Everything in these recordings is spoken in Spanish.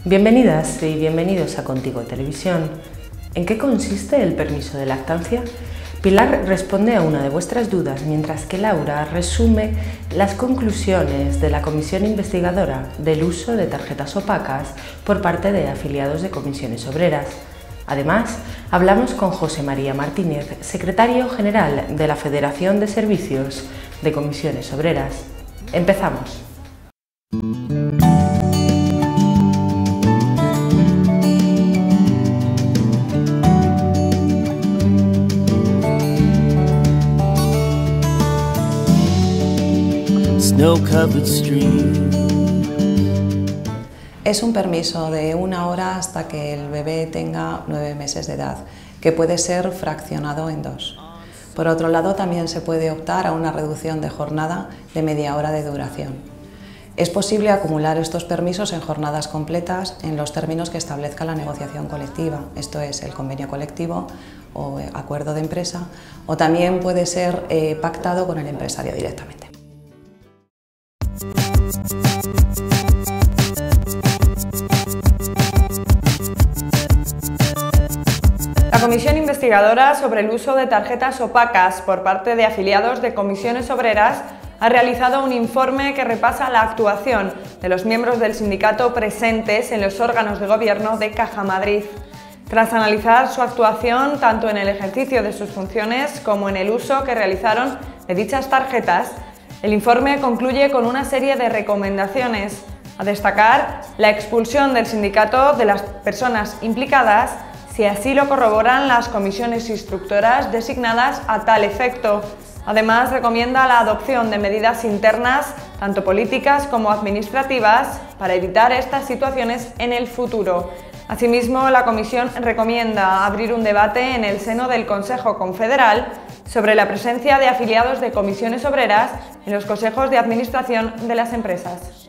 Bienvenidas y bienvenidos a Contigo Televisión. ¿En qué consiste el permiso de lactancia? Pilar responde a una de vuestras dudas, mientras que Laura resume las conclusiones de la comisión investigadora del uso de tarjetas opacas por parte de afiliados de comisiones obreras. Además, hablamos con José María Martínez, secretario general de la Federación de Servicios de Comisiones Obreras. Empezamos. Es un permiso de 1 hora hasta que el bebé tenga 9 meses de edad, que puede ser fraccionado en 2. Por otro lado, también se puede optar a una reducción de jornada de media hora de duración. Es posible acumular estos permisos en jornadas completas en los términos que establezca la negociación colectiva, esto es, el convenio colectivo o acuerdo de empresa, o también puede ser pactado con el empresario directamente. La Comisión Investigadora sobre el uso de tarjetas opacas por parte de afiliados de comisiones obreras ha realizado un informe que repasa la actuación de los miembros del sindicato presentes en los órganos de gobierno de Caja Madrid. Tras analizar su actuación tanto en el ejercicio de sus funciones como en el uso que realizaron de dichas tarjetas, el informe concluye con una serie de recomendaciones, a destacar la expulsión del sindicato de las personas implicadas si así lo corroboran las comisiones instructoras designadas a tal efecto. Además, recomienda la adopción de medidas internas, tanto políticas como administrativas, para evitar estas situaciones en el futuro. Asimismo, la Comisión recomienda abrir un debate en el seno del Consejo Confederal sobre la presencia de afiliados de comisiones obreras en los consejos de administración de las empresas.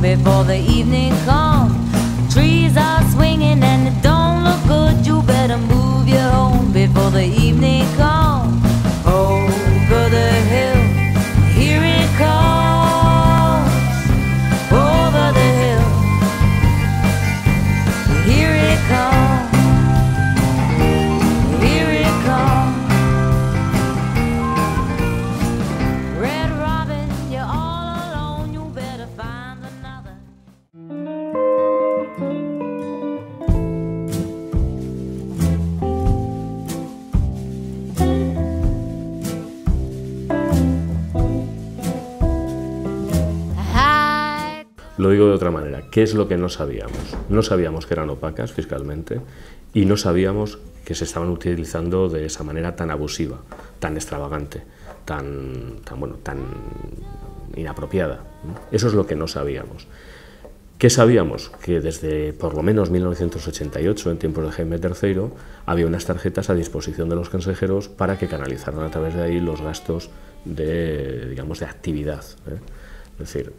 Before the evening comes, trees are swinging and it don't look good. You better move your home before the evening comes. Over the hill, here it comes. Over the hill, here it comes. Here it comes. Red Robin, you're all alone. You better find another. Lo digo de otra manera, ¿qué es lo que no sabíamos? No sabíamos que eran opacas fiscalmente y no sabíamos que se estaban utilizando de esa manera tan abusiva, tan extravagante, tan inapropiada. Eso es lo que no sabíamos. ¿Qué sabíamos? Que desde por lo menos 1988, en tiempos de Jaime III, había unas tarjetas a disposición de los consejeros para que canalizaran a través de ahí los gastos de, digamos, de actividad. Es decir,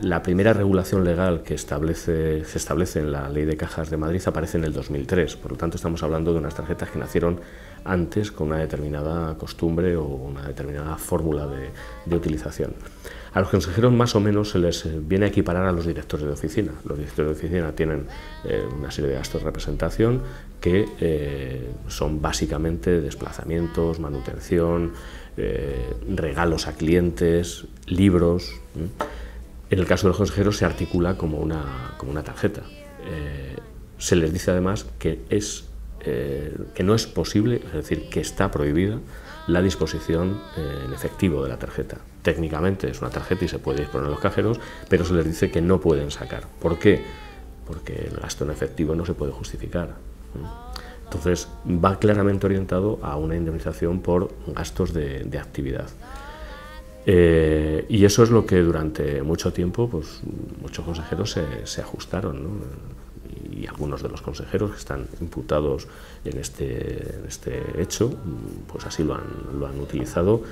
la primera regulación legal que se establece en la Ley de Cajas de Madrid aparece en el 2003, por lo tanto estamos hablando de unas tarjetas que nacieron antes con una determinada costumbre o una determinada fórmula de utilización. A los consejeros más o menos se les viene a equiparar a los directores de oficina. Los directores de oficina tienen una serie de gastos de representación que son básicamente desplazamientos, manutención, regalos a clientes, libros. En el caso de los consejeros se articula como una tarjeta. Se les dice además que no es posible, es decir, que está prohibida la disposición en efectivo de la tarjeta. Técnicamente es una tarjeta y se puede disponer en los cajeros, pero se les dice que no pueden sacar. ¿Por qué? Porque el gasto en efectivo no se puede justificar. Entonces va claramente orientado a una indemnización por gastos de actividad. Y eso es lo que durante mucho tiempo pues, muchos consejeros se ajustaron, ¿no? Y algunos de los consejeros que están imputados en este hecho pues así lo han utilizado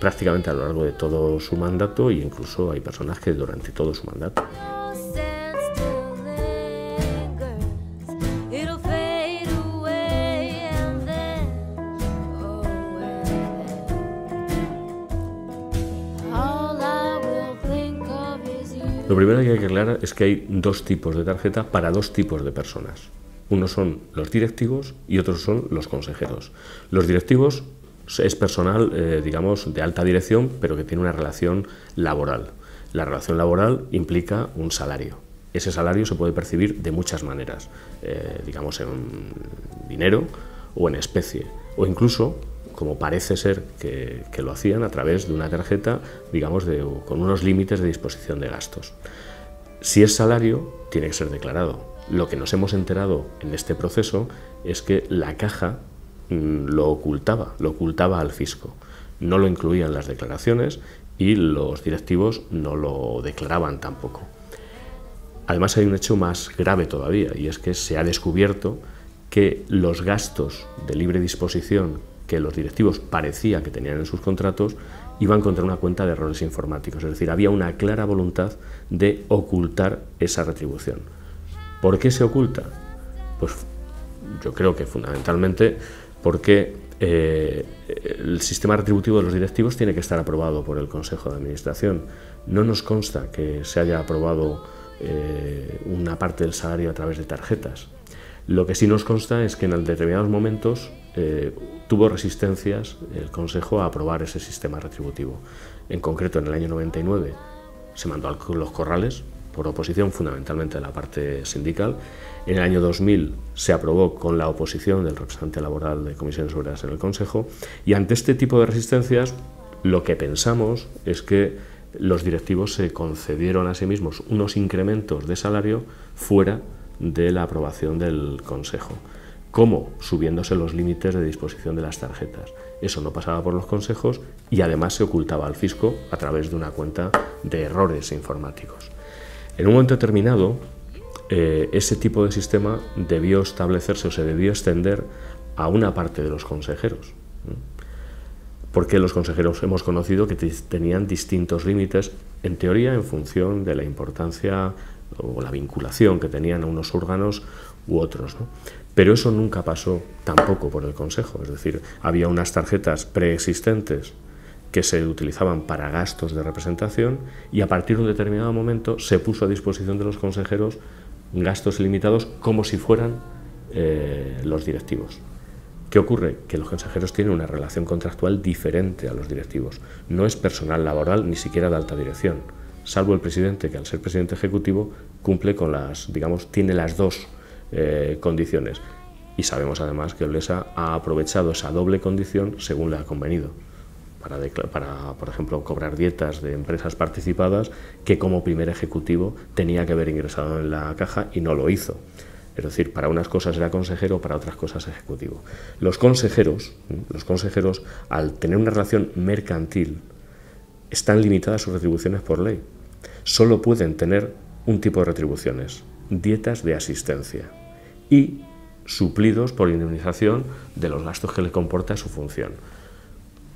prácticamente a lo largo de todo su mandato, e incluso hay personas que durante todo su mandato. Lo primero que hay que aclarar es que hay dos tipos de tarjeta para dos tipos de personas. Unos son los directivos y otros son los consejeros. Los directivos es personal, digamos, de alta dirección, pero que tiene una relación laboral. La relación laboral implica un salario. Ese salario se puede percibir de muchas maneras, digamos en dinero o en especie, o incluso, como parece ser que lo hacían, a través de una tarjeta, digamos, con unos límites de disposición de gastos. Si es salario, tiene que ser declarado. Lo que nos hemos enterado en este proceso es que la Caja lo ocultaba al fisco. No lo incluía en las declaraciones y los directivos no lo declaraban tampoco. Además, hay un hecho más grave todavía, y es que se ha descubierto que los gastos de libre disposición que los directivos parecía que tenían en sus contratos iban contra una cuenta de errores informáticos. Es decir, había una clara voluntad de ocultar esa retribución. ¿Por qué se oculta? Pues yo creo que fundamentalmente porque el sistema retributivo de los directivos tiene que estar aprobado por el Consejo de Administración. No nos consta que se haya aprobado una parte del salario a través de tarjetas. Lo que sí nos consta es que en determinados momentos tuvo resistencias el Consejo a aprobar ese sistema retributivo. En concreto, en el año 99 se mandó a los corrales, por oposición fundamentalmente de la parte sindical. En el año 2000 se aprobó con la oposición del representante laboral de Comisiones Obreras en el Consejo, y ante este tipo de resistencias lo que pensamos es que los directivos se concedieron a sí mismos unos incrementos de salario fuera de la aprobación del Consejo. ¿Cómo? Subiéndose los límites de disposición de las tarjetas. Eso no pasaba por los consejos y además se ocultaba al fisco a través de una cuenta de errores informáticos. En un momento determinado, ese tipo de sistema debió establecerse o se debió extender a una parte de los consejeros. Porque los consejeros hemos conocido que tenían distintos límites, en teoría en función de la importancia o la vinculación que tenían a unos órganos u otros, ¿no? Pero eso nunca pasó tampoco por el Consejo, es decir, había unas tarjetas preexistentes que se utilizaban para gastos de representación y a partir de un determinado momento se puso a disposición de los consejeros gastos ilimitados como si fueran los directivos. ¿Qué ocurre? Que los consejeros tienen una relación contractual diferente a los directivos. No es personal laboral ni siquiera de alta dirección, salvo el presidente, que al ser presidente ejecutivo cumple con las, digamos, tiene las dos condiciones. Y sabemos además que Olesa ha aprovechado esa doble condición según le ha convenido, para, por ejemplo, cobrar dietas de empresas participadas que como primer ejecutivo tenía que haber ingresado en la Caja y no lo hizo. Es decir, para unas cosas era consejero, para otras cosas ejecutivo. Los consejeros, al tener una relación mercantil, están limitadas sus retribuciones por ley. Solo pueden tener un tipo de retribuciones: dietas de asistencia y suplidos por indemnización de los gastos que le comporta su función.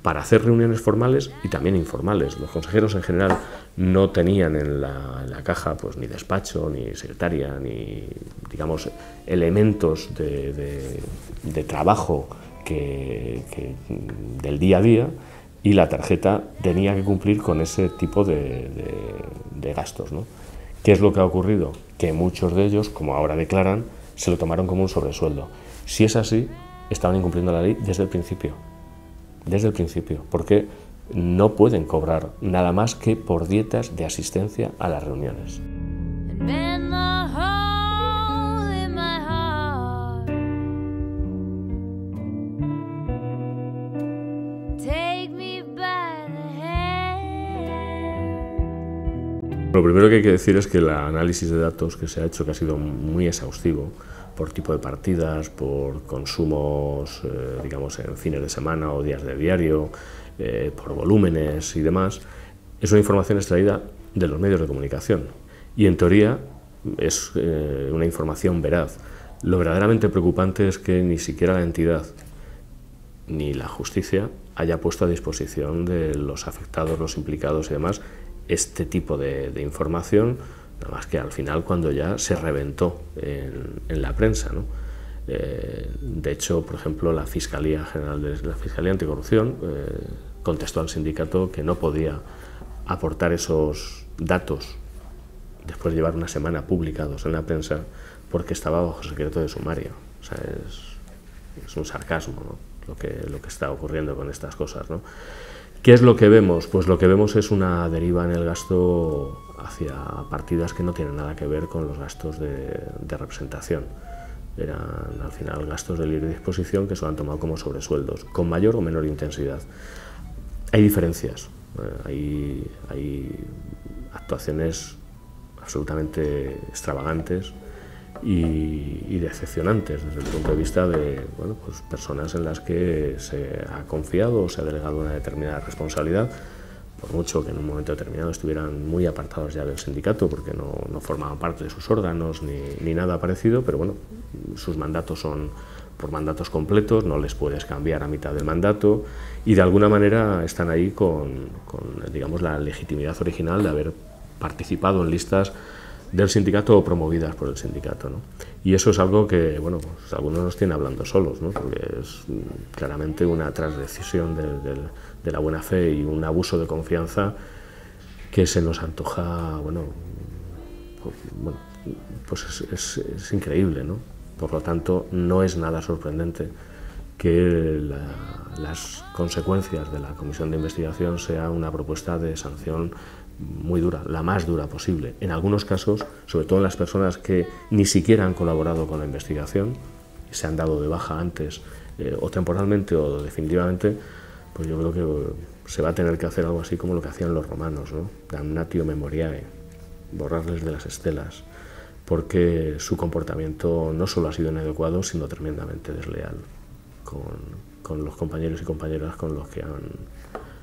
Para hacer reuniones formales y también informales. Los consejeros en general no tenían en la Caja pues ni despacho, ni secretaria, ni, digamos, elementos de trabajo del día a día, y la tarjeta tenía que cumplir con ese tipo de gastos, ¿no? ¿Qué es lo que ha ocurrido? Que muchos de ellos, como ahora declaran, se lo tomaron como un sobresueldo. Si es así, estaban incumpliendo la ley desde el principio. Desde el principio, porque no pueden cobrar nada más que por dietas de asistencia a las reuniones. Lo primero que hay que decir es que el análisis de datos que se ha hecho, que ha sido muy exhaustivo, por tipo de partidas, por consumos, digamos, en fines de semana o días de diario, por volúmenes y demás, es una información extraída de los medios de comunicación y, en teoría, es una información veraz. Lo verdaderamente preocupante es que ni siquiera la entidad ni la justicia haya puesto a disposición de los afectados, los implicados y demás, este tipo de información, nada más que al final cuando ya se reventó en la prensa, ¿no? De hecho, por ejemplo, la Fiscalía General de la Fiscalía Anticorrupción contestó al sindicato que no podía aportar esos datos después de llevar una semana publicados en la prensa porque estaba bajo secreto de sumario. O sea, es un sarcasmo, ¿no? lo que está ocurriendo con estas cosas, ¿no? ¿Qué es lo que vemos? Pues lo que vemos es una deriva en el gasto hacia partidas que no tienen nada que ver con los gastos de representación. Eran al final gastos de libre disposición que se lo han tomado como sobresueldos, con mayor o menor intensidad. Hay diferencias, hay actuaciones absolutamente extravagantes y decepcionantes desde el punto de vista de pues personas en las que se ha confiado o se ha delegado una determinada responsabilidad, por mucho que en un momento determinado estuvieran muy apartados ya del sindicato porque no formaban parte de sus órganos ni nada parecido, pero bueno, sus mandatos son por mandatos completos, no les puedes cambiar a mitad del mandato y de alguna manera están ahí con digamos, la legitimidad original de haber participado en listas del sindicato o promovidas por el sindicato, ¿no? Y eso es algo que, bueno, pues algunos nos tienen hablando solos, ¿no? Porque es claramente una transgresión de la buena fe y un abuso de confianza que se nos antoja, pues es increíble, ¿no? Por lo tanto, no es nada sorprendente que las consecuencias de la comisión de investigación sea una propuesta de sanción muy dura, la más dura posible. En algunos casos, sobre todo en las personas que ni siquiera han colaborado con la investigación, se han dado de baja antes, o temporalmente o definitivamente, pues yo creo que se va a tener que hacer algo así como lo que hacían los romanos, ¿no? Damnatio memoriae, borrarles de las estelas, porque su comportamiento no solo ha sido inadecuado, sino tremendamente desleal con los compañeros y compañeras con los que han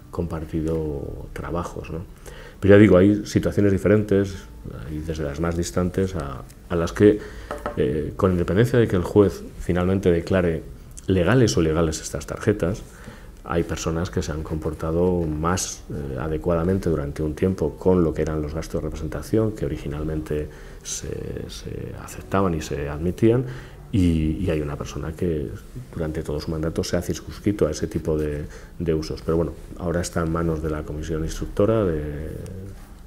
compartido trabajos, ¿no? Pero ya digo, hay situaciones diferentes, y desde las más distantes a las que, con independencia de que el juez finalmente declare legales o ilegales estas tarjetas, hay personas que se han comportado más adecuadamente durante un tiempo con lo que eran los gastos de representación, que originalmente se aceptaban y se admitían, y hay una persona que durante todo su mandato se ha circunscrito a ese tipo de usos. Pero bueno, ahora está en manos de la comisión instructora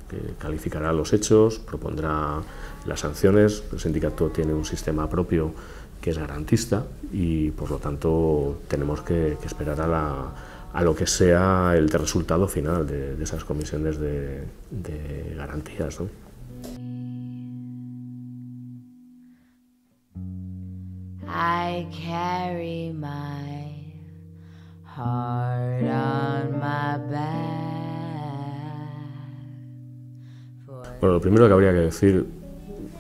que calificará los hechos, propondrá las sanciones. El sindicato tiene un sistema propio que es garantista y por lo tanto tenemos que esperar a lo que sea el resultado final de esas comisiones de garantías, ¿no? I carry my heart on my back. Bueno, lo primero que habría que decir,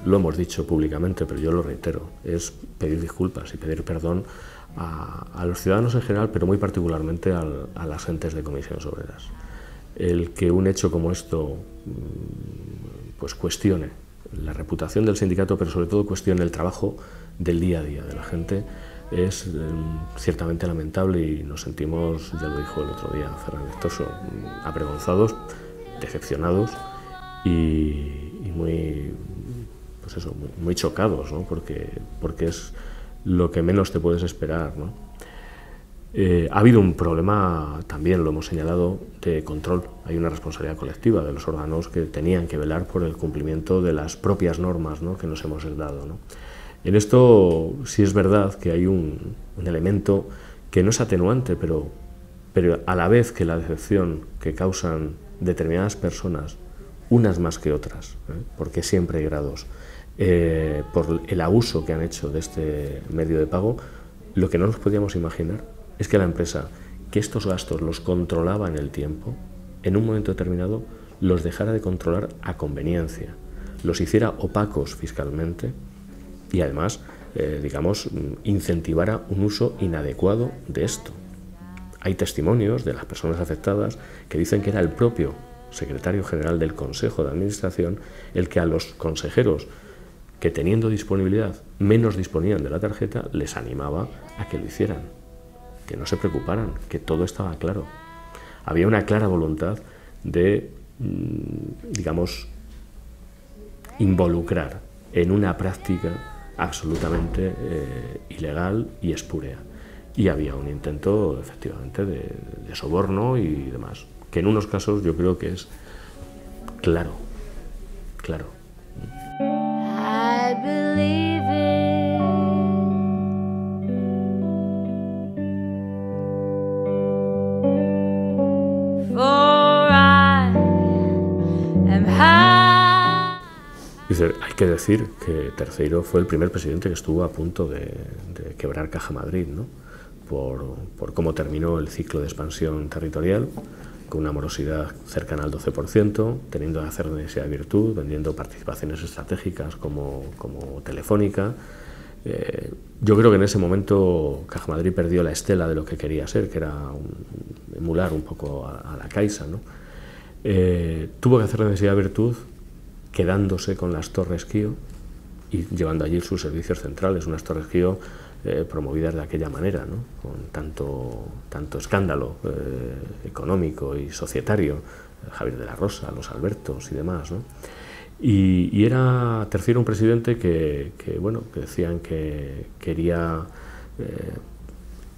lo hemos dicho públicamente, pero yo lo reitero, es pedir disculpas y pedir perdón a los ciudadanos en general, pero muy particularmente a las gentes de comisiones obreras. El que un hecho como esto pues cuestione la reputación del sindicato, pero sobre todo cuestione el trabajo del día a día de la gente, es ciertamente lamentable y nos sentimos, ya lo dijo el otro día Ferran Lectoso, avergonzados, decepcionados y muy, pues eso, muy chocados, ¿no? Porque es lo que menos te puedes esperar, ¿no? Ha habido un problema, también lo hemos señalado, de control. Hay una responsabilidad colectiva de los órganos que tenían que velar por el cumplimiento de las propias normas, ¿no?, que nos hemos dado, ¿no? En esto sí es verdad que hay un elemento que no es atenuante, pero a la vez que la decepción que causan determinadas personas, unas más que otras, porque siempre hay grados, por el abuso que han hecho de este medio de pago, lo que no nos podíamos imaginar es que la empresa, que estos gastos los controlaba en el tiempo, en un momento determinado los dejara de controlar a conveniencia, los hiciera opacos fiscalmente y además, digamos, incentivara un uso inadecuado de esto. Hay testimonios de las personas afectadas que dicen que era el propio secretario general del Consejo de Administración el que a los consejeros que, teniendo disponibilidad, menos disponían de la tarjeta, les animaba a que lo hicieran. que no se preocuparan, que todo estaba claro. Había una clara voluntad de, digamos, involucrar en una práctica absolutamente ilegal y espúrea. Y había un intento, efectivamente, de soborno y demás, que en unos casos yo creo que es claro, claro. I believe it. For I am high. Dice, hay que decir que Terceiro fue el primer presidente que estuvo a punto de quebrar Caja Madrid, ¿no? Por cómo terminó el ciclo de expansión territorial, con una morosidad cercana al 12%, teniendo que hacer necesidad de virtud, vendiendo participaciones estratégicas como Telefónica. Yo creo que en ese momento Caja Madrid perdió la estela de lo que quería ser, que era emular un poco a la Caixa, ¿no? Tuvo que hacer necesidad de virtud quedándose con las Torres Kío y llevando allí sus servicios centrales, unas Torres Kío promovidas de aquella manera, ¿no? Con tanto escándalo económico y societario, Javier de la Rosa, los Albertos y demás, ¿no? Y era Terceiro un presidente que decían que quería,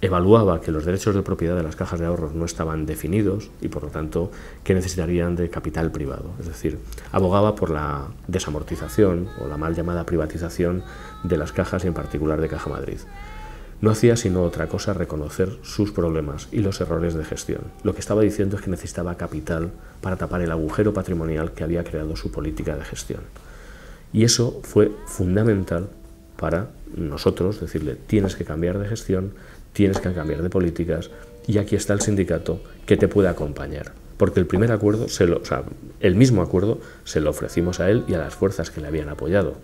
evaluaba que los derechos de propiedad de las cajas de ahorros no estaban definidos y por lo tanto que necesitarían de capital privado, es decir, abogaba por la desamortización o la mal llamada privatización de las cajas y en particular de Caja Madrid. No hacía sino otra cosa reconocer sus problemas y los errores de gestión. Lo que estaba diciendo es que necesitaba capital para tapar el agujero patrimonial que había creado su política de gestión. Y eso fue fundamental para nosotros decirle, tienes que cambiar de gestión, tienes que cambiar de políticas y aquí está el sindicato que te puede acompañar. Porque el primer acuerdo, el mismo acuerdo, se lo ofrecimos a él y a las fuerzas que le habían apoyado.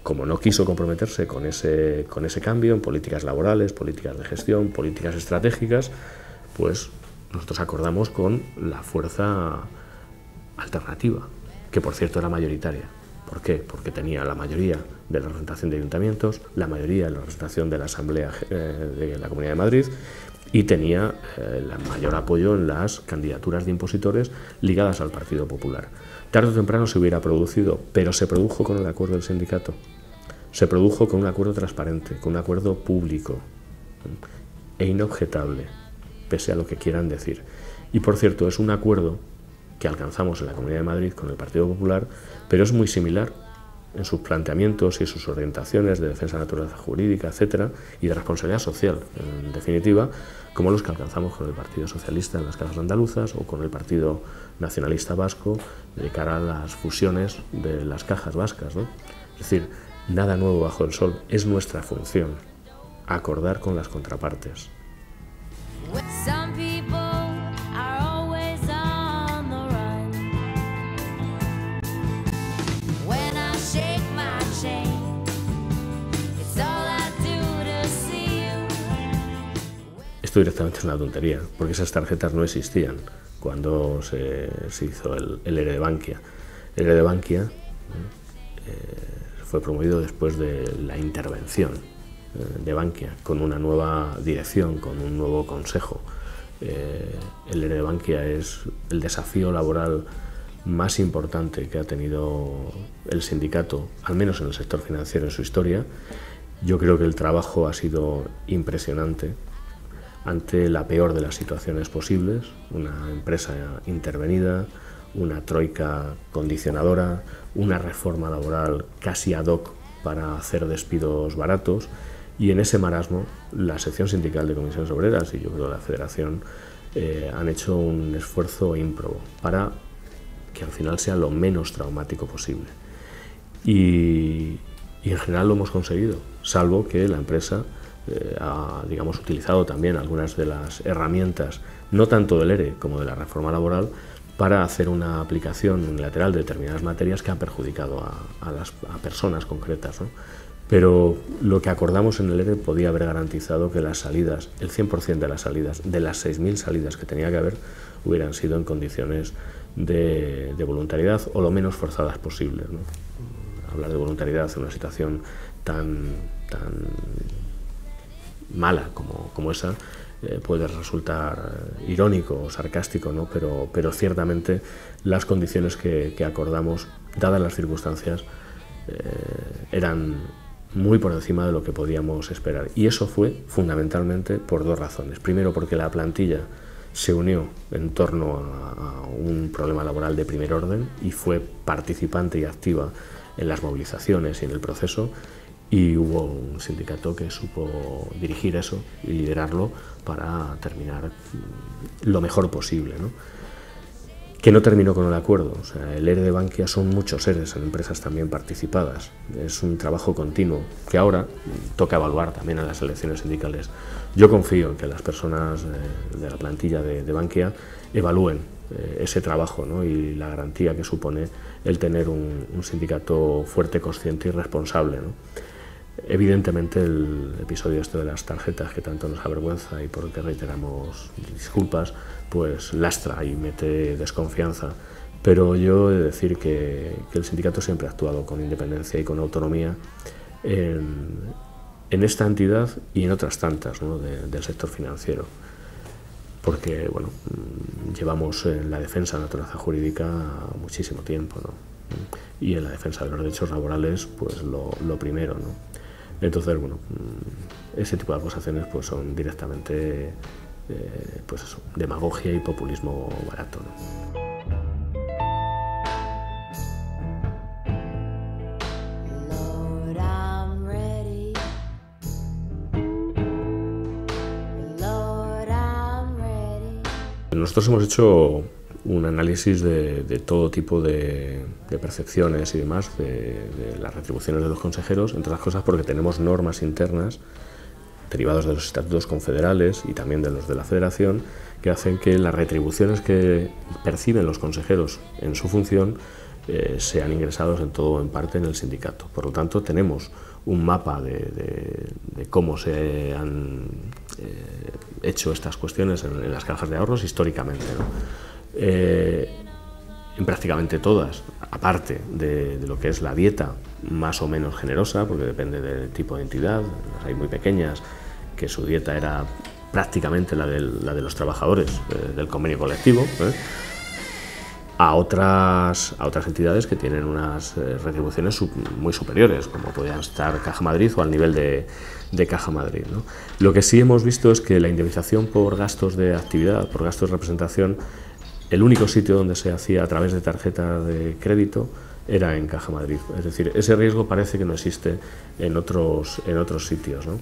Como no quiso comprometerse con ese cambio en políticas laborales, políticas de gestión, políticas estratégicas, pues nosotros acordamos con la fuerza alternativa, que por cierto era mayoritaria. ¿Por qué? Porque tenía la mayoría de la representación de ayuntamientos, la mayoría de la representación de la Asamblea de la Comunidad de Madrid y tenía el mayor apoyo en las candidaturas de impositores ligadas al Partido Popular. Tarde o temprano se hubiera producido, pero se produjo con el acuerdo del sindicato, se produjo con un acuerdo transparente, con un acuerdo público e inobjetable, pese a lo que quieran decir. Y por cierto, es un acuerdo que alcanzamos en la Comunidad de Madrid con el Partido Popular, pero es muy similar en sus planteamientos y sus orientaciones de defensa de la naturaleza jurídica, etcétera, y de responsabilidad social, en definitiva, como los que alcanzamos con el Partido Socialista en las cajas andaluzas o con el Partido Nacionalista Vasco de cara a las fusiones de las cajas vascas, ¿no? Es decir, nada nuevo bajo el sol, es nuestra función acordar con las contrapartes. Some people are always on the run. When I shake my chain, it's all I do to see you. Esto directamente es una tontería, porque esas tarjetas no existían cuando se hizo el ERE de Bankia. El ERE de Bankia fue promovido después de la intervención de Bankia, con una nueva dirección, con un nuevo consejo. El ERE de Bankia es el desafío laboral más importante que ha tenido el sindicato, al menos en el sector financiero en su historia. Yo creo que el trabajo ha sido impresionante ante la peor de las situaciones posibles, una empresa intervenida, una troika condicionadora, una reforma laboral casi ad hoc para hacer despidos baratos, y en ese marasmo la sección sindical de Comisiones Obreras y yo creo la Federación han hecho un esfuerzo ímprobo para que al final sea lo menos traumático posible. Y en general lo hemos conseguido, salvo que la empresa ha, digamos, utilizado también algunas de las herramientas, no tanto del ERE como de la reforma laboral, para hacer una aplicación unilateral de determinadas materias que han perjudicado a personas concretas, ¿no? Pero lo que acordamos en el ERE podía haber garantizado que las salidas, el 100% de las salidas, de las 6.000 salidas que tenía que haber, hubieran sido en condiciones de voluntariedad o lo menos forzadas posibles, ¿no? Hablar de voluntariedad en una situación tan mala como esa puede resultar irónico o sarcástico, ¿no? Pero ciertamente las condiciones que acordamos, dadas las circunstancias, eran muy por encima de lo que podíamos esperar. Y eso fue fundamentalmente por dos razones. Primero, porque la plantilla se unió en torno a un problema laboral de primer orden y fue participante y activa en las movilizaciones y en el proceso, y hubo un sindicato que supo dirigir eso y liderarlo para terminar lo mejor posible, ¿no? Que no terminó con el acuerdo. O sea, el ERE de Bankia son muchos EREs en empresas también participadas. Es un trabajo continuo que ahora toca evaluar también en las elecciones sindicales. Yo confío en que las personas de la plantilla de Bankia evalúen ese trabajo, ¿no? Y la garantía que supone el tener un sindicato fuerte, consciente y responsable, ¿no? Evidentemente el episodio este de las tarjetas, que tanto nos avergüenza y por el que reiteramos disculpas, pues lastra y mete desconfianza, pero yo he de decir que el sindicato siempre ha actuado con independencia y con autonomía en esta entidad y en otras tantas, ¿no? del sector financiero, porque bueno, llevamos en la defensa de la naturaleza jurídica muchísimo tiempo, ¿no? Y en la defensa de los derechos laborales, pues lo primero, ¿no? Entonces, bueno, ese tipo de acusaciones pues son directamente pues eso, demagogia y populismo barato, ¿no? Nosotros hemos hecho un análisis de todo tipo de percepciones y demás de las retribuciones de los consejeros, entre otras cosas porque tenemos normas internas derivados de los estatutos confederales y también de los de la Federación, que hacen que las retribuciones que perciben los consejeros en su función sean ingresados en todo o en parte en el sindicato. Por lo tanto, tenemos un mapa de cómo se han hecho estas cuestiones en las cajas de ahorros históricamente, ¿no? En prácticamente todas, aparte de lo que es la dieta más o menos generosa, porque depende del tipo de entidad, hay muy pequeñas que su dieta era prácticamente la de los trabajadores del convenio colectivo, a otras entidades que tienen unas retribuciones muy superiores, como podían estar Caja Madrid o al nivel de Caja Madrid, ¿no? Lo que sí hemos visto es que la indemnización por gastos de actividad, por gastos de representación, el único sitio donde se hacía a través de tarjeta de crédito era en Caja Madrid. Es decir, ese riesgo parece que no existe en otros sitios, ¿no?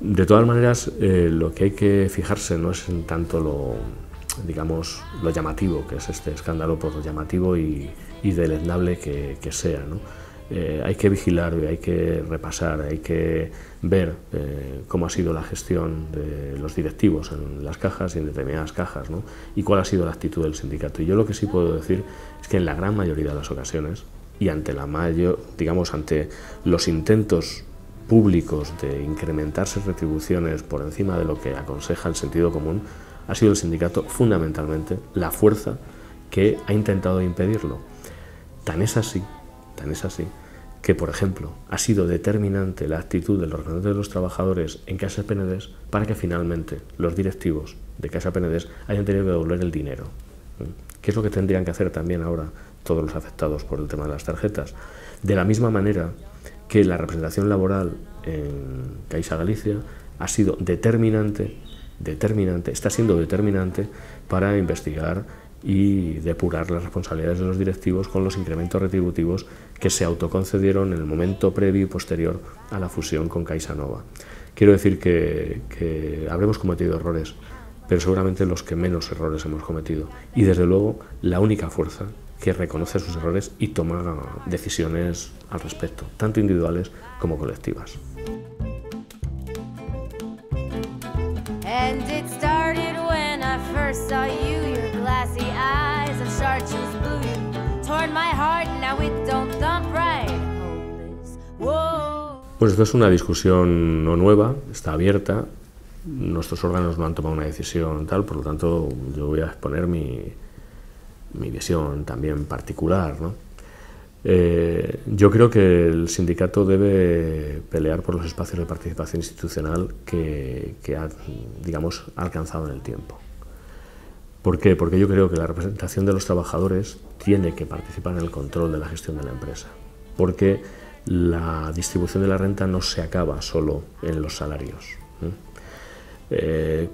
De todas maneras, lo que hay que fijarse no es en tanto lo llamativo que es este escándalo, por lo llamativo y deleznable que sea, ¿no? Hay que vigilar, hay que repasar, hay que ver cómo ha sido la gestión de los directivos en las cajas y en determinadas cajas, ¿no? Y cuál ha sido la actitud del sindicato. Y yo lo que sí puedo decir es que en la gran mayoría de las ocasiones y ante ante los intentos públicos de incrementarse retribuciones por encima de lo que aconseja el sentido común, ha sido el sindicato fundamentalmente la fuerza que ha intentado impedirlo. Tan es así que, por ejemplo, ha sido determinante la actitud de los representantes de los trabajadores en Caixa Penedès para que finalmente los directivos de Caixa Penedès hayan tenido que devolver el dinero. ¿Qué es lo que tendrían que hacer también ahora todos los afectados por el tema de las tarjetas? De la misma manera que la representación laboral en Caixa Galicia ha sido determinante, está siendo determinante para investigar y depurar las responsabilidades de los directivos con los incrementos retributivos que se autoconcedieron en el momento previo y posterior a la fusión con CaixaNova. Quiero decir que habremos cometido errores, pero seguramente los que menos errores hemos cometido, y desde luego la única fuerza que reconoce sus errores y toma decisiones al respecto, tanto individuales como colectivas. And it started when I first saw you, your glassy eyes of chartreuse blue toward my heart, now it don't thump right, hopeless, whoa. Pues esto es una discusión no nueva, está abierta, nuestros órganos no han tomado una decisión tal, por lo tanto yo voy a exponer mi visión también particular, ¿no? Yo creo que el sindicato debe pelear por los espacios de participación institucional que ha, digamos, alcanzado en el tiempo. ¿Por qué? Porque yo creo que la representación de los trabajadores tiene que participar en el control de la gestión de la empresa, porque la distribución de la renta no se acaba solo en los salarios.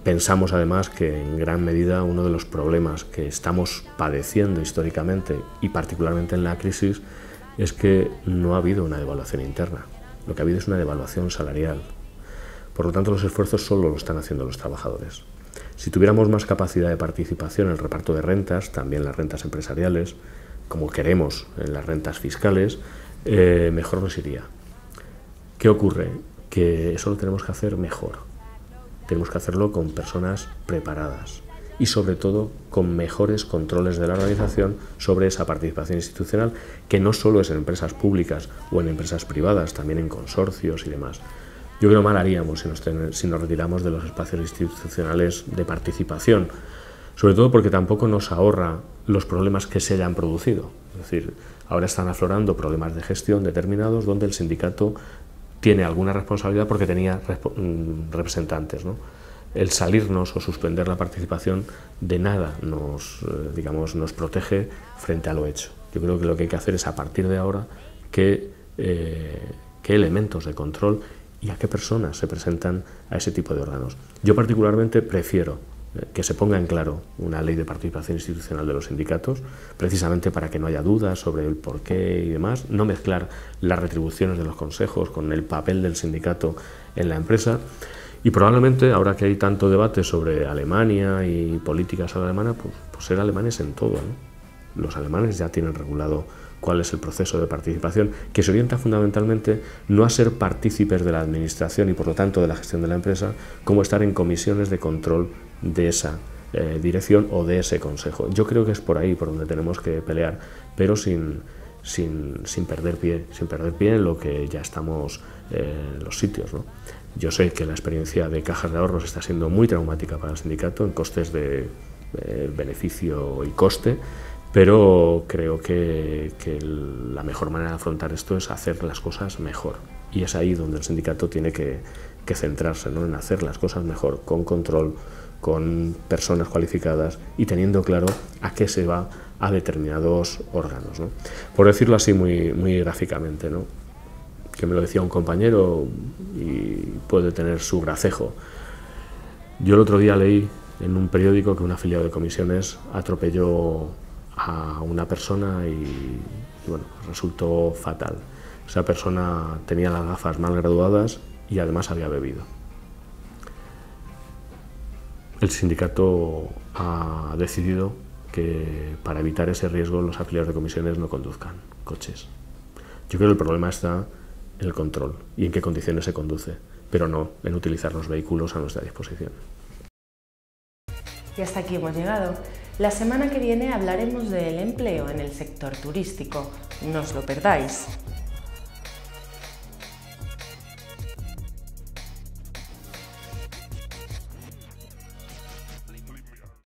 Pensamos además que en gran medida uno de los problemas que estamos padeciendo históricamente y particularmente en la crisis es que no ha habido una devaluación interna, lo que ha habido es una devaluación salarial. Por lo tanto, los esfuerzos solo lo están haciendo los trabajadores. Si tuviéramos más capacidad de participación en el reparto de rentas, también las rentas empresariales, como queremos en las rentas fiscales, mejor nos iría. ¿Qué ocurre? Que eso lo tenemos que hacer mejor. Tenemos que hacerlo con personas preparadas y sobre todo con mejores controles de la organización sobre esa participación institucional, que no solo es en empresas públicas o en empresas privadas, también en consorcios y demás. Yo creo que mal haríamos si nos retiramos de los espacios institucionales de participación, sobre todo porque tampoco nos ahorra los problemas que se hayan producido. Es decir, ahora están aflorando problemas de gestión determinados donde el sindicato tiene alguna responsabilidad porque tenía representantes, ¿no? El salirnos o suspender la participación de nada nos protege frente a lo hecho. Yo creo que lo que hay que hacer es, a partir de ahora, qué elementos de control y a qué personas se presentan a ese tipo de órganos. Yo particularmente prefiero que se ponga en claro una ley de participación institucional de los sindicatos, precisamente para que no haya dudas sobre el porqué y demás, no mezclar las retribuciones de los consejos con el papel del sindicato en la empresa. Y probablemente, ahora que hay tanto debate sobre Alemania y políticas alemanas, pues ser alemanes en todo, ¿no? Los alemanes ya tienen regulado cuál es el proceso de participación, que se orienta fundamentalmente no a ser partícipes de la administración y por lo tanto de la gestión de la empresa, como estar en comisiones de control de esa dirección o de ese consejo. Yo creo que es por ahí por donde tenemos que pelear, pero sin perder pie en lo que ya estamos en los sitios, ¿no? Yo sé que la experiencia de cajas de ahorros está siendo muy traumática para el sindicato en costes de beneficio y coste, pero creo que la mejor manera de afrontar esto es hacer las cosas mejor. Y es ahí donde el sindicato tiene que centrarse, ¿no? En hacer las cosas mejor, con control, con personas cualificadas y teniendo claro a qué se va a determinados órganos, ¿no? Por decirlo así muy gráficamente, ¿no? Que me lo decía un compañero y puede tener su gracejo. Yo el otro día leí en un periódico que un afiliado de comisiones atropelló a una persona y bueno, resultó fatal. Esa persona tenía las gafas mal graduadas y además había bebido. El sindicato ha decidido que para evitar ese riesgo los afiliados de comisiones no conduzcan coches. Yo creo que el problema está en el control y en qué condiciones se conduce, pero no en utilizar los vehículos a nuestra disposición. Y hasta aquí hemos llegado. La semana que viene hablaremos del empleo en el sector turístico. No os lo perdáis.